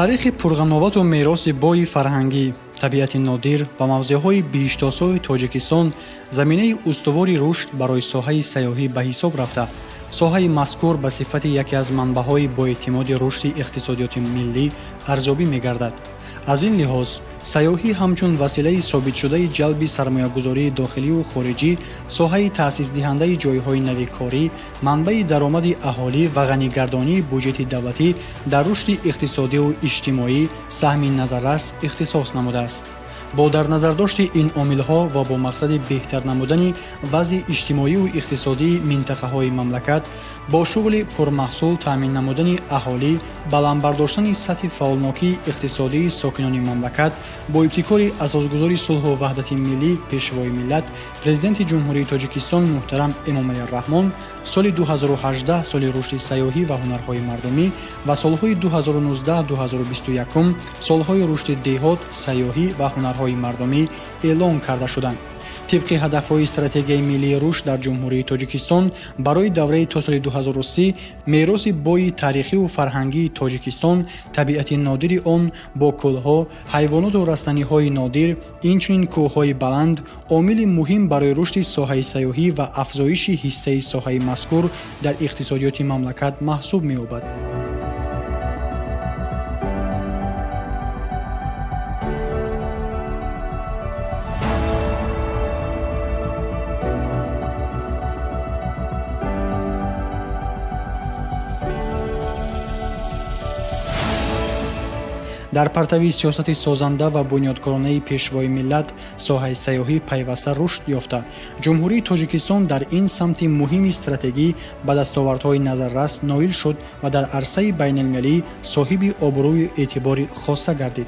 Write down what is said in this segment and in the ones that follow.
таърихи пурғановату мероси бойи фарҳангӣ, табиати нодир ва мавзеъҳои бииштосои Тоҷикистон заминаи устувори рушд барои соҳаи сайёҳӣ ба ҳисоб рафта, соҳаи мазкур ба сифати яке аз манбаъҳои боэътимоди рушди иқтисодиёти миллӣ арзёбӣ мегардад. аз ин лиҳоз сайёҳӣ ҳамчун василаи собитшудаи ҷалби сармоягузории дохиливу хориҷӣ, соҳаи таъсисдиҳандаи ҷойҳои нави корӣ, манбаи даромади аҳолӣ ва ғанигардонии буҷети давлатӣ дар рушди иқтисодиву иҷтимоӣ саҳми назаррас ихтисос намудааст. бо дар назардошти ин омилҳо ва бо мақсади беҳтар намудани вазъи иҷтимоиву иқтисодии минтақаҳои мамлакат, бо шуғли пурмаҳсул таъмин намудани аҳолӣ, баландбардоштани сатҳи фаъолнокии иқтисодии сокинони мамлакат, бо ибтикори асосгузори сулҳу ваҳдати миллӣ пешвои миллат, Президенти Ҷумҳурии Тоҷикистон муҳтарам Эмомали Раҳмон соли 2018 соли рушди сайёҳӣ ва ҳунарҳои мардумӣ ва солҳои 2019-2021 солҳои рушди деҳот, сайёҳӣ ва ҳунарҳои мардумӣ эълон карда шуданд. طبق هدف‌های استراتژی ملی رشد در جمهوری تاجیکستان برای دوره تا سال 2030 میراث بوی تاریخی و فرهنگی تاجیکستان، طبیعت نادر آن با کلها، حیوانات و رستنی‌های نادر، اینچنین کوه‌های بلند، عامل مهم برای رشد ساحه سیاحی و افزایش حصه ساحه مذکور در اقتصادیات مملکت محسوب می‌یابد. در پرتوی سیاست سازنده و بنیادگرانه پیشوای ملت، ساحه سیاحی پیوسته رشد یافته. جمهوری تاجیکستان در این سمت مهم استراتژی به دستاوردهای نظررس نائل شد و در عرصه بین المللی صاحب آبروی اعتبار خاصه گردید.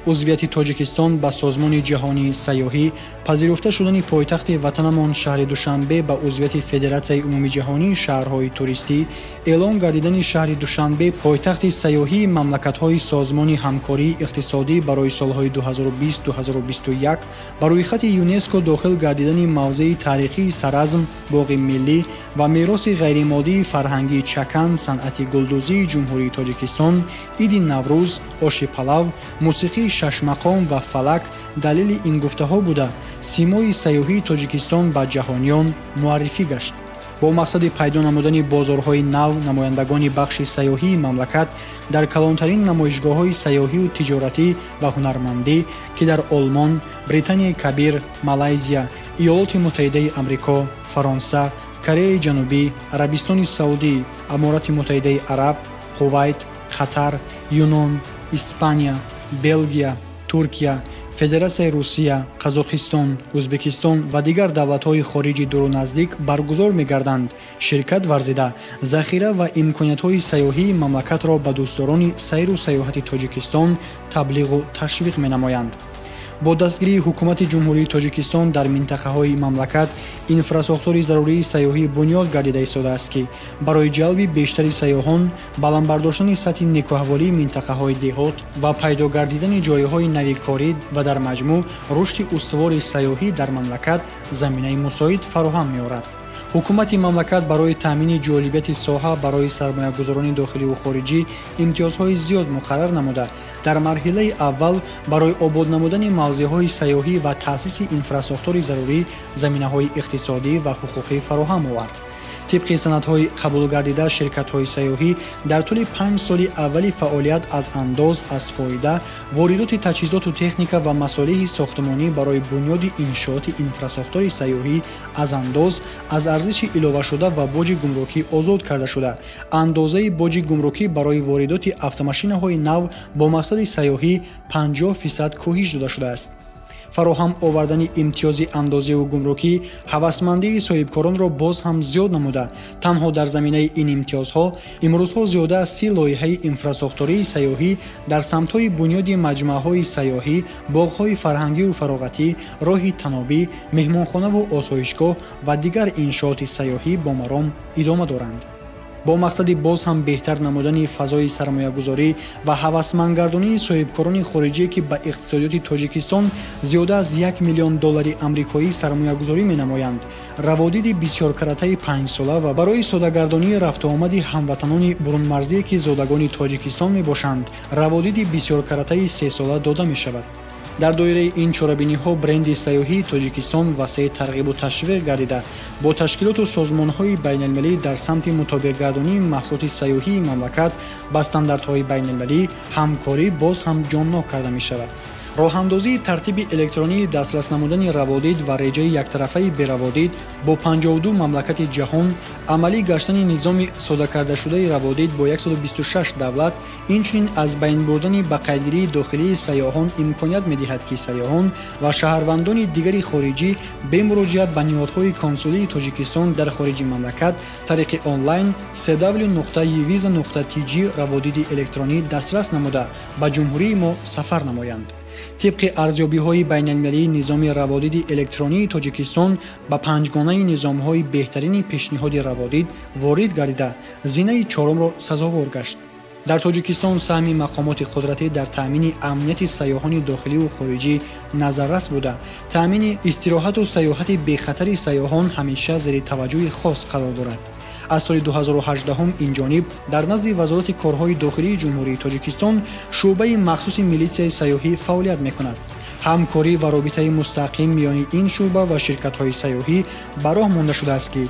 عضویت تاجیکستان به سازمان جهانی سیاحی، پذیرفته شدن پایتخت وطنمان شهر دوشنبه به عضویت فدراسیون عمومی جهانی شهرهای توریستی، اعلام گردیدن شهر دوشنبه پایتخت سیاحی مملکت‌های سازمان همکاری اقتصادی برای سالهای 2020-2021، برای خط یونسکو داخل گردیدن موضع تاریخی سرازم، باغ ملی و میراث غیرمادی فرهنگی چکن، صنعت گلدوزی جمهوری تاجیکستان، عید نوروز، آش پلو، موسیقی ششمقام و فلک دلیل این گفته‌ها بوده سیمای سیاحی تاجیکستان به جهانیان معرفی گشت. با مقصد پیدا نمودن بازارهای نو، نمایندگان بخش سیاحی مملکت در کلانترین نمایشگاه‌های سیاحی و تجارتی و هنرمندی که در آلمان، بریتانیای کبیر، مالایزیا، ایالات متحده آمریکا، فرانسه، کره جنوبی، عربستان سعودی، امارات متحده عرب، کویت، قطر، یونان، اسپانیا، بلژیم، ترکیه، فدراسیای روسیه، قزاقستان، ازبکستان و دیگر دولت‌های خارجی دور و نزدیک برگزار می‌گردند. شرکت ورزیده ذخیره و امکانات‌های سیاحی مملکت را به دوستداران سیر و سیاحت تاجیکستان تبلیغ و تشویق می‌نمایند. با دستگیری حکومت جمهوری تاجیکستان در منطقه‌های مملکت اینفراستراکتور ضروری سیاحی بنیاد گردیده ایستاده است که برای جلب بیشتر سیاحان، بلند برداشتن سطح نیکوحوالی منطقه‌های دهات و پیدا گردیدن جایهای نوی کاری و در مجموع رشد استوار سیاحی در مملکت زمینه مساعد فراهم می‌آورد. حکومت مملکت برای تامین جالبیت ساحه برای سرمایه‌گذاران داخلی و خارجی امتیازهای زیاد مقرر نموده. در مرحله اول برای آباد نمودن موضع‌های سیاحی و تأسیس اینفراستراکتور ضروری زمینه‌های اقتصادی و حقوقی فراهم آورد. طبق سندهای قبول گردیده شرکت‌های سیاحی در طول 5 سال اول فعالیت از انداز از فایده واردات تجهیزات و تکنیک و مصالح ساختمانی برای بنیاد انشاءات اینفراستراکتور سیاحی از انداز از ارزش علاوه شده و باج گمرکی آزاد کرده شده. اندازه باج گمرکی برای واردات افت-ماشین‌های نو با مقصد سیاحی 50% کاهش داده شده است. فراهم آوردن امتیاز اندازه و گمرکی هوسمندی صاحبکاران را باز هم زیاد نموده. تنها در زمینه این امتیازها امروزها زیاده از 30 لایحه اینفراستراکتوری سیاحی در سمت‌های بنیاد مجمع‌های سیاحی، باغ‌های فرهنگی و فراغتی، راه تنابی، مهمانخانه و آسایشگاه و دیگر انشاءات سیاحی با مرام ادامه دارند. با مقصد باز هم بهتر نمودن فضای سرمایه‌گذاری و هوسمندگردانی صاحبکاران خارجی که به اقتصادیات تاجیکستان زیاده از 1 میلیون دلار آمریکایی سرمایه‌گذاری می‌نمایند، روادید بسیار کرده 5 ساله و برای سوداگردانی رفت و آمد هموطنان برون مرزی که زادگان تاجیکستان میباشند، روادید بسیار کرده 3 ساله داده می‌شود. در دایره این چاره‌بینی‌ها برند سیاحی تاجیکستان وسیع ترغیب و تشویق گردیده با تشکیلات و سازمان‌های بین‌المللی در سمت مطابق گردانی محصولات سیاحی مملکت با استانداردهای بین‌المللی همکاری باز هم جان‌ناک کرده می‌شود. راه‌اندازی ترتیب الکترونی دسترس نمودن روادید و رجای یک طرفه به روادید با 52 مملکت جهان، عملی گشتن نظام ساده کرده شده روادید با 126 دولت، اینچنین از بین بردن به قیدگیری داخلی سیاحان امکانیت می‌دهد که سیاحان و شهروندان دیگر خارجی به مراجعت به نهادهای کنسولی تاجیکستان در خارج مملکت طریق آنلاین www.yeviza.tg روادید الکترونی دسترس نموده به جمهوری ما سفر نمایند. طبق ارزیابی‌های بین‌المللی نظام روادید الکترونی تاجیکستان با 5 گانه نظام‌های بهترین پیشنهاد روادید وارد گردیده زینه چهارم را سزاوار گشت. در تاجیکستان سهم مقامات قدرتی در تامین امنیت سیاحان داخلی و خارجی نظررس بوده. تامین استراحت و سیاحت بی خطر سیاحان همیشه زیر توجه خاص قرار دارد. از سال 2018 این جانب در نزد وزارت کارهای داخلی جمهوری تاجیکستان شعبه مخصوص میلیسیای سیاحی فعالیت می‌کند. همکاری و رابطه مستقیم میان این شعبه و شرکت‌های سیاحی براه مانده شده است که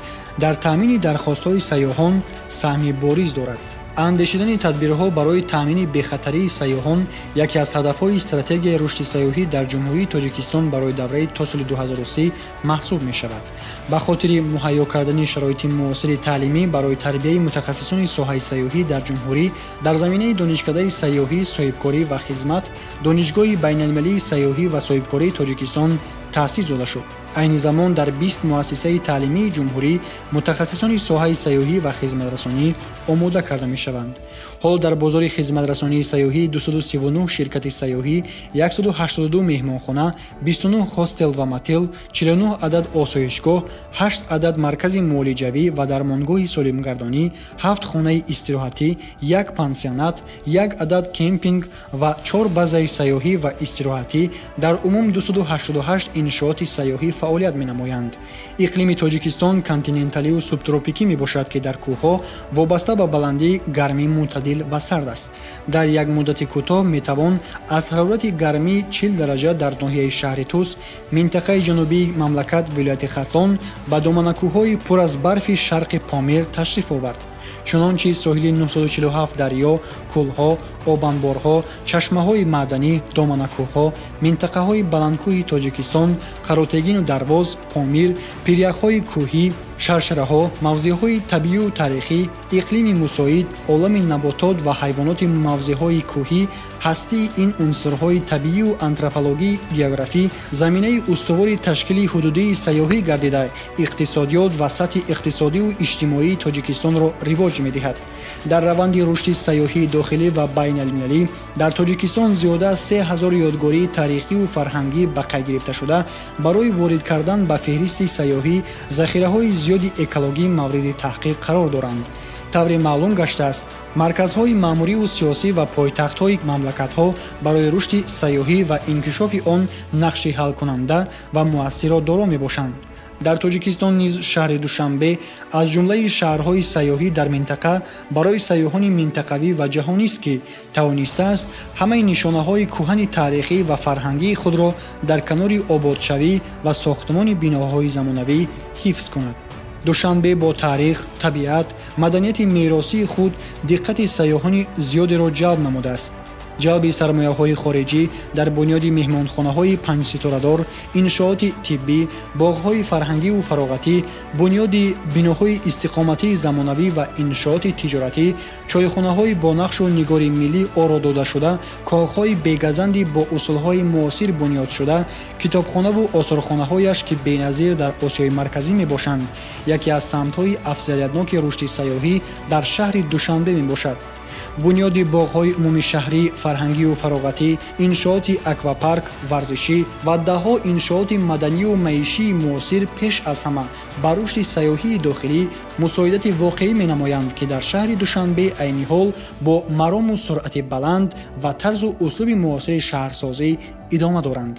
در تامین درخواست‌های سیاحان سهم بارز دارد. اندیشیدن تدبیرها برای تامین بی‌خطری سیاحان یکی از هدف‌های استراتژی رشد سیاحی در جمهوری تاجیکستان برای دوره تا سال 2030 محسوب می‌شود. به خاطر مهیا کردن شرایط معاصر تعلیمی برای تربیت متخصصان ساحه سیاحی در جمهوری در زمینه دانشکده سیاحی، صاحبکاری و خدمات، دانشگاه بین‌المللی سیاحی و صاحبکاری تاجیکستان تأسیس داده شد. این زمان در 20 مؤسسه تعلیمی جمهوری متخصصان ساحه سیاحی و خدمت‌رسانی آماده کرده می‌شوند. حال در بازار خدمت‌رسانی سیاحی 239 شرکت سیاحی، 182 مهمانخانه، 29 هاستل و ماتل، 49 عدد آسایشگاه، 8 عدد مرکز معالجوی و درمانگاه سالمگردانی، 7 خانه استراحتی، 1 پانسیونات، 1 عدد کمپینگ و 4 بازار سیاحی و استراحتی در عموم 288 انشاءات سیاحی فعالیت می‌نمایند. اقلیم تاجیکستان کانتیننتالی و سوبتروپیکی میباشد که در کوه‌ها وابسته به بلندی گرمی معتدل و سرد است. در یک مدت کوتاه میتوان از حرارت گرمی 40 درجه در ناحیه شهر توس، منطقه جنوبی مملکت ولایت ختلان به دامنه‌کوه‌های پر از برف شرق پامیر تشریف آورد. چنانچه ساحل 947 دریا، کلها، آبانبارها، چشمه‌های معدنی، دامنه‌کوه‌ها، منطقه‌های بلندکوه تاجیکستان، خراتگین و درواز، پامیر، پیریخ‌های کوهی، شرشره‌ها، موضع‌های طبیعی و تاریخی، اقلیم مساعد، عالم نباتات و حیوانات موضع‌های کوهی، هستی این عنصرهای طبیعی و آنتروپولوژی گئوگرافی زمینه استوار تشکیل حدودی سیاحی گردیده اقتصادیات و سطح اقتصادی و اجتماعی تاجیکستان را رواج می‌دهد. در روند رشد سیاحی داخلی و بین‌المللی در تاجیکستان زیاده از 3000 یادگاری تاریخی و فرهنگی به قید گرفته شده برای وارد کردن به فهرست سیاحی ذخیره‌های زیادی اکولوژی مورد تحقیق قرار دارند. طوری معلوم گشته است مرکزهای مأموری و سیاسی و پایتخت‌های مملکت‌ها برای رشد سیاحی و انکشاف آن نقش حل کننده و مؤثر را دارا می‌باشند. در تاجیکستان نیز شهر دوشنبه از جمله شهرهای سیاحی در منطقه برای سیاحان منطقوی و جهانی است که توانسته است همه نشانه‌های کهن تاریخی و فرهنگی خود را در کنار آبادشوی و ساختمان بناهای زمانوی حفظ کند. دوشنبه با تاریخ، طبیعت، مدنیت میراثی خود دقت سیاحان زیادی را جلب نموده است. جلب سرمایه‌های خارجی در بنیاد مهمانخانه‌های 5 ستاره‌دار، انشاءات طبی، باغ‌های فرهنگی و فراغتی، بنیاد بناهای استقامتی زمانوی و انشاءات تجارتی، چایخانه‌های با نقش و نگار ملی آرا داده شده، کاخ‌های بی‌گزند با اصول‌های معاصر بنیاد شده، کتابخانه و آثارخانه‌هایش که بی‌نظیر در آسیای مرکزی می‌باشند، یکی از سمت‌های افضلیت‌ناک رشد سیاحی در شهر دوشنبه می‌باشد. бунёди боғҳои умуми шаҳрӣ, фарҳангию фароғатӣ, иншооти аквапарк, варзишӣ ва даҳҳо иншооти маданию маишии муосир пеш аз ҳама ба рушди сайёҳии дохилӣ мусоидати воқеӣ менамоянд, ки дар шаҳри Душанбе айни ҳол бо марому суръати баланд ва тарзу услуби муосири шаҳрсозӣ идома доранд.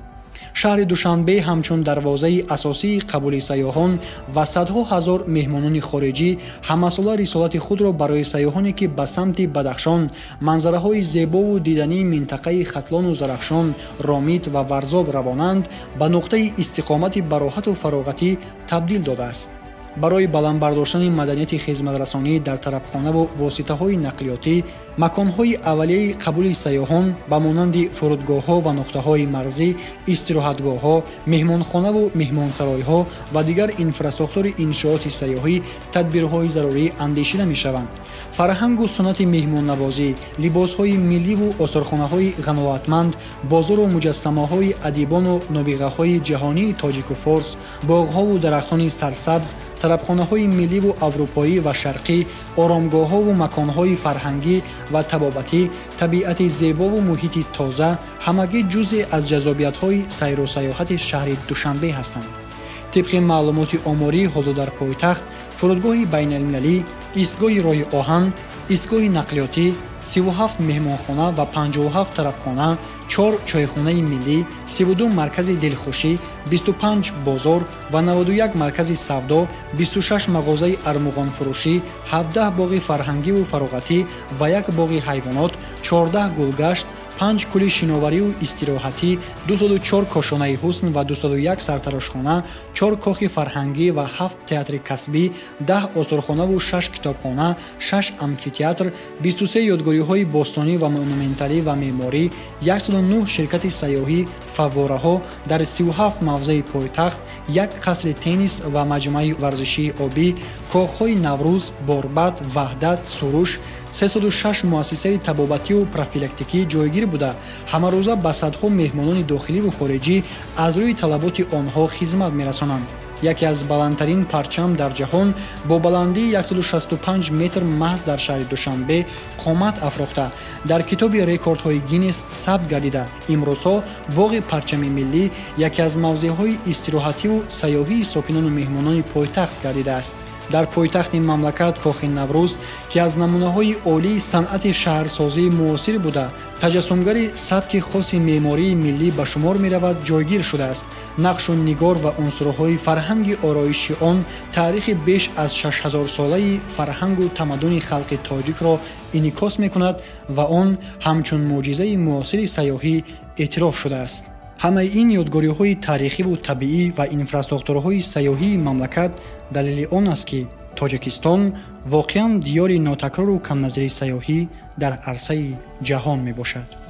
шаҳри Душанбе ҳамчун дарвозаи асосии қабули сайёҳон ва садҳо ҳазор меҳмонони хориҷӣ ҳамасола рисолати худро барои сайёҳоне ки ба самти Бадахшон манзараҳои зебову дидании минтақаи Хатлону Зарафшон, Ромид ва Варзоб равонанд, ба нуқтаи истиқомати бароҳату фароғатӣ табдил додааст. барои баланд бардоштани маданияти хизматрасонӣ дар тарабхонаву воситаҳои нақлиётӣ, маконҳои аввалияи қабули сайёҳон ба монанди фурудгоҳҳо ва нуқтаҳои марзӣ, истироҳатгоҳҳо, меҳмонхонаву меҳмонсаройҳо ва дигар инфраструктури иншооти сайёҳӣ тадбирҳои зарурӣ андешида мешаванд. фарҳангу сунъати меҳмоннавозӣ, либосҳои милливу осорхонаҳои ғаноатманд, бозору муҷассамаҳои адибону нобиғаҳои ҷаҳонии тоҷику форс, боғҳову дарахтони сарсабз, тарабхонаҳои милливу аврупоӣ ва шарқӣ, оромгоҳҳову маконҳои фарҳангӣ ва табобатӣ, табиати зебову муҳити тоза ҳамагӣ ҷузъе аз ҷазобиятҳои сайру сайёҳати шаҳри Душанбе ҳастанд. тибқи маълумоти оморӣ ҳоло дар пойтахт фурудгоҳи байналмилалӣ, истгоҳи роҳи оҳан, истгоҳи нақлиётӣ, 37 меҳмонхона ва 57 тарабхона, 4 чойхонаи миллӣ, 32 маркази дилхушӣ, 25 бозор ва 91 маркази савдо, 26 мағозаи армуғонфурӯшӣ, 17 боғи фарҳангиву фароғатӣ ва 1 боғи ҳайвонот, 14 гулгашт, 5 кӯли шиноварию истироҳатӣ, 204 кошонаи ҳусн ва 201 сартарошхона, 4 кохи фарҳангӣ ва 7 театри касбӣ, 10 осорхонаву 6 китобхона, 6 амфитеатр, 23 ёдгориҳои бостонӣ ва монументалӣ ва меъморӣ, 109 ширкати сайёҳӣ, фаввораҳо дар 37 мавзеи пойтахт, 1 қасри теннис ва маҷмӯаи варзишии обӣ, коғҳои Наврӯз, Борбад, Ваҳдат, Суруш, 306 муассисаи табобатию профилактикӣ ҷойгир буда, ҳамарӯза ба садҳо меҳмонони дохиливу хориҷӣ аз рӯи талаботи онҳо хизмат мерасонанд. яке аз баландтарин парчам дар ҷаҳон бо баландии 165 метр маҳз дар шаҳри Душанбе қомат афрохта, дар китоби рекордҳои Гиннес сабт гардида, имрӯзҳо боғи парчами миллӣ яке аз мавзеъҳои истироҳативу сайёҳии сокинону меҳмонони пойтахт гардидааст. дар пойтахти мамлакат кохи Наврӯз, ки аз намунаҳои олии санъати шаҳрсозии муосир буда таҷассумгари сабки хоси меъмории миллӣ ба шумор меравад, ҷойгир шудааст. нақшу нигор ва унсурҳои фарҳанги ороиши он таърихи беш аз 6000-солаи фарҳангу тамаддуни халқи тоҷикро инъикос мекунад ва он ҳамчун мӯъҷизаи муосири сайёҳӣ эътироф шудааст. ҳамаи ин ёдгориҳои таърихиву табиӣ ва инфраструктураҳои сайёҳии мамлакат далели он аст, ки Тоҷикистон воқеан диёри нотакрору камназири сайёҳӣ дар арсаи ҷаҳон мебошад.